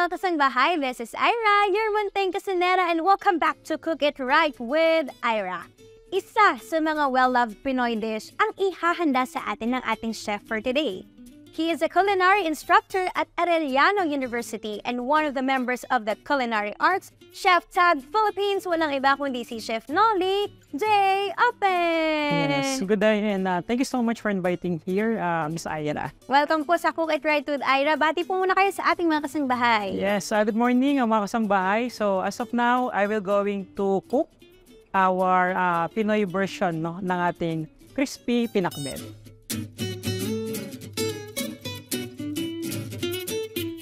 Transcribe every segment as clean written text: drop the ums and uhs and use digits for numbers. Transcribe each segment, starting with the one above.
mga kasangbahay, this is Ira, your munting kasinera, and welcome back to Cook It Right with Ira. Isa sa mga well-loved Pinoy dish ang ihahanda sa atin ng ating chef for today. He is a culinary instructor at Arellano University and one of the members of the Culinary Arts Chef Tag Philippines. Walang iba kundi si Chef Nolly J. Open! Yes, good day and thank you so much for inviting here, Miss Ira. Welcome po sa Cook It Right with Ira. Bati po muna kayo sa ating mga kasangbahay. Yes, good morning mga kasangbahay. So as of now, I will going to cook our Pinoy version ng ating crispy pinakbet.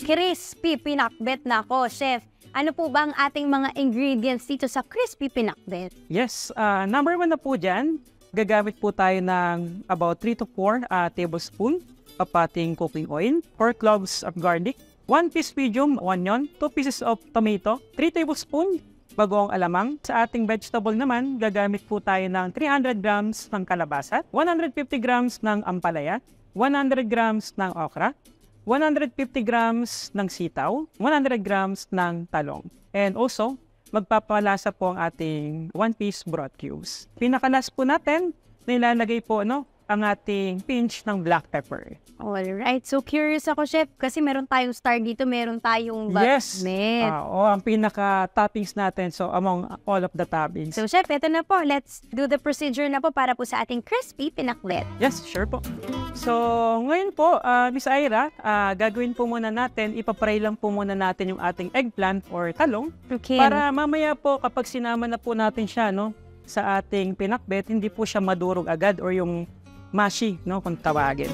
Crispy pinakbet na ako, Chef. Ano po ba ang ating mga ingredients dito sa crispy pinakbet? Yes, number one na po dyan, gagamit po tayo ng about 3 to 4 tablespoon of ating cooking oil, 4 cloves of garlic, 1 piece medium onion, 2 pieces of tomato, 3 tablespoon bagoong alamang. Sa ating vegetable naman, gagamit po tayo ng 300 grams ng kalabasa, 150 grams ng ampalaya, 100 grams ng okra, 150 grams ng sitaw, 100 grams ng talong. And also, magpapalasa po ang ating 1 piece broth cubes. Pinakalas po natin, nilalagay po ang ating pinch ng black pepper. Alright, so curious ako, Chef, kasi meron tayong star dito, meron tayong Yes, bakmet. ang pinaka-toppings natin, so among all of the toppings. So, Chef, ito na po. Let's do the procedure na po para po sa ating crispy pinakbet. Yes, sure po. So, ngayon po, Miss Ira, gagawin po muna natin, ipapray lang po muna natin yung ating eggplant or talong. Okay. Para mamaya po, kapag sinama na po natin siya sa ating pinakbet, hindi po siya madurog agad or yung mashi, kung tawagin.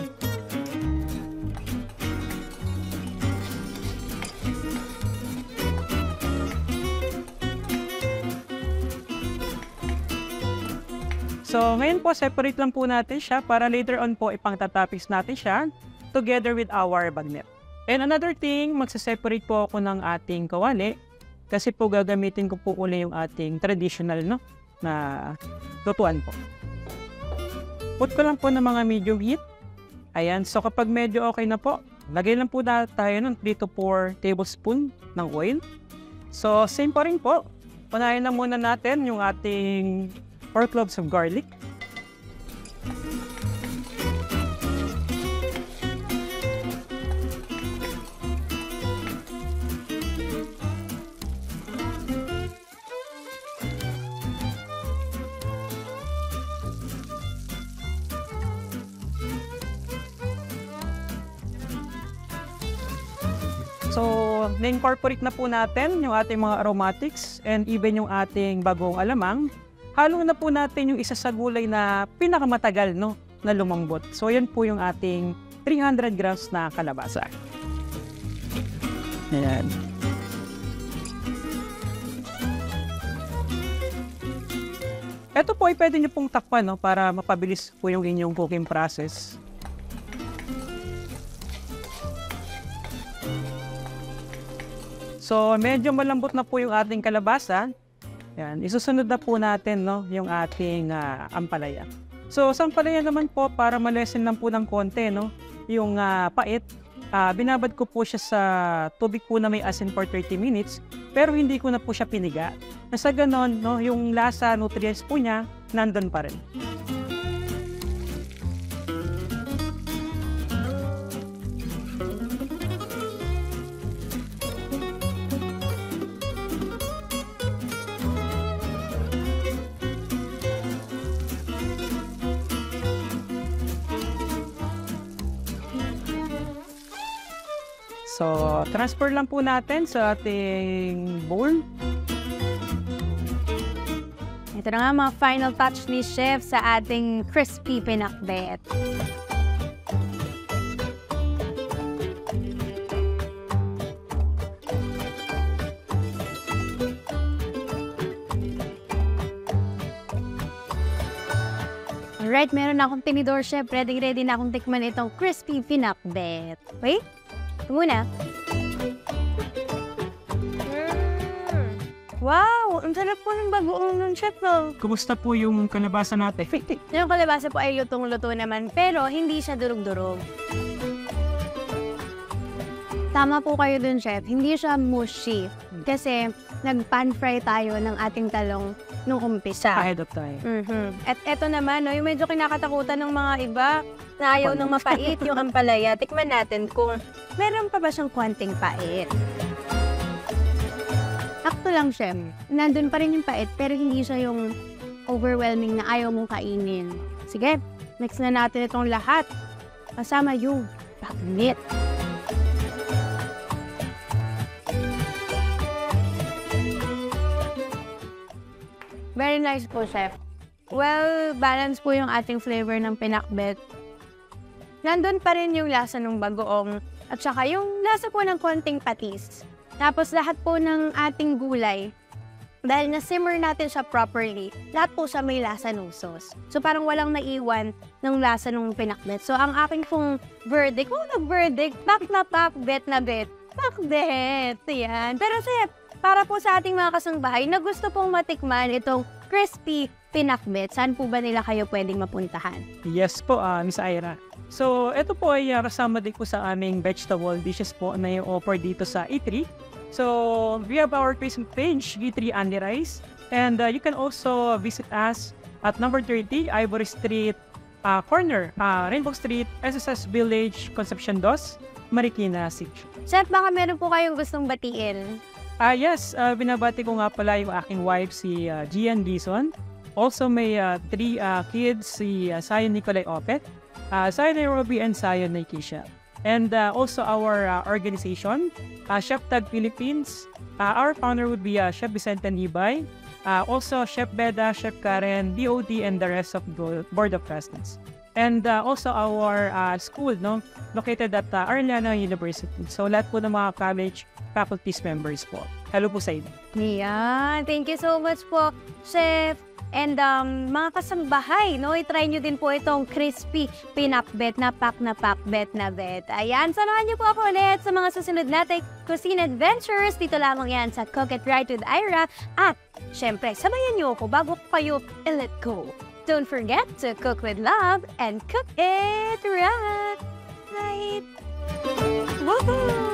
So, ngayon po, separate lang po natin siya para later on po ipang-toppings natin siya together with our bagnet. And another thing, magsa-separate po ako ng ating kawali kasi po gagamitin ko po uli yung ating traditional na lutuan po. Put ko lang po ng mga medium heat. Ayan, so kapag medyo okay na po, lagay lang po tayo ng 3 to 4 tablespoon ng oil. So, same pa rin po. Unahin lang muna natin yung ating 4 cloves of garlic. So, na-incorporate na po natin yung ating mga aromatics and even yung ating bagong alamang. Halo na po natin yung isa sa gulay na pinakamatagal na lumambot. So, yan po yung ating 300 grams na kalabasa. Ayan. Ito po ay pwede nyo pong takpan para mapabilis po yung inyong cooking process. So, medyo malambot na po yung ating kalabasa. Yan, isusunod na po natin yung ating ampalaya. So, sa ampalaya naman po, para malesen lang po ng konti yung pait, binabad ko po siya sa tubig po na may asin for 30 minutes, pero hindi ko na po siya piniga. Nasa ganon, yung lasa, nutrients po niya, nandun pa rin. So, transfer lang po natin sa ating bowl. Ito na nga mga final touch ni Chef sa ating crispy pinakbet. Alright, meron na akong tinidor, Chef. Ready na akong tikman itong crispy pinakbet. Wait, ito muna. Wow! Ang sarap po ng bagoong nun, Chef. Kumusta po yung kalabasa natin? Yung kalabasa po ay lutong-luto naman, pero hindi siya durog-durog. Tama po kayo dun, Chef. Hindi siya mushy. Kasi nag-pan fry tayo ng ating talong nung umpisa. Ahead of time. At eto naman, no, yung medyo kinakatakutan ng mga iba na ayaw ng mapait, yung ampalaya. Tikman natin kung meron pa ba siyang konting pait. Akto lang, Chef. Nandun pa rin yung pait, pero hindi siya yung overwhelming na ayaw mong kainin. Sige, mix na natin itong lahat. Kasama yung paknit. Very nice po, Chef. Well, balance po yung ating flavor ng pinakbet. Nandun pa rin yung lasa ng bagoong at saka yung lasa po ng konting patis. Tapos lahat po ng ating gulay, dahil na-simmer natin siya properly, lahat po siya may lasa ng sauce. So parang walang naiwan ng lasa ng pinakbet. So ang aking pong verdict, nag-verdict, pak na pak, bet na bet. Pakbet, yan. Pero Chef, para po sa ating mga kasangbahay na gusto pong matikman itong crispy pinakbet, saan po ba nila kayo pwedeng mapuntahan? Yes po, Miss Ira. So, ito po ay kasama din po sa aming vegetable dishes po na i-offer dito sa E3. So, we have our Facebook page, E3 Andy Rice. And you can also visit us at number 30, Ivory Street, corner, Rainbow Street, SSS Village, Concepcion 2, Marikina City. Chef, baka meron po kayong gustong batiin? Yes, binabati ko nga pala yung aking wife, si Gian Dizon. Also, may 3 kids, si Zion Nicolay Opet, Zion Nairobi, and Zion Naikisha. And also our organization, Chef Tag Philippines. Our founder would be Chef Vicente Nibay. Also, Chef Beda, Chef Karen, DOD, and the rest of the Board of Trustees. And also our school, no, located at Arellano University. So, lahat po ng mga college faculties members po. Hello po sa inyo. Yan. Thank you so much po, Chef. And mga kasangbahay, no, i-try nyo din po itong crispy pinakbet na pakbet na bet. Ayan, samahan nyo po ako ulit sa mga susunod nating cuisine adventures. Dito lamang yan sa Cook It Right with Ira. At, syempre, sabayan nyo ako bago ko kayo i-let go. Don't forget to cook with love and cook it right. Woohoo!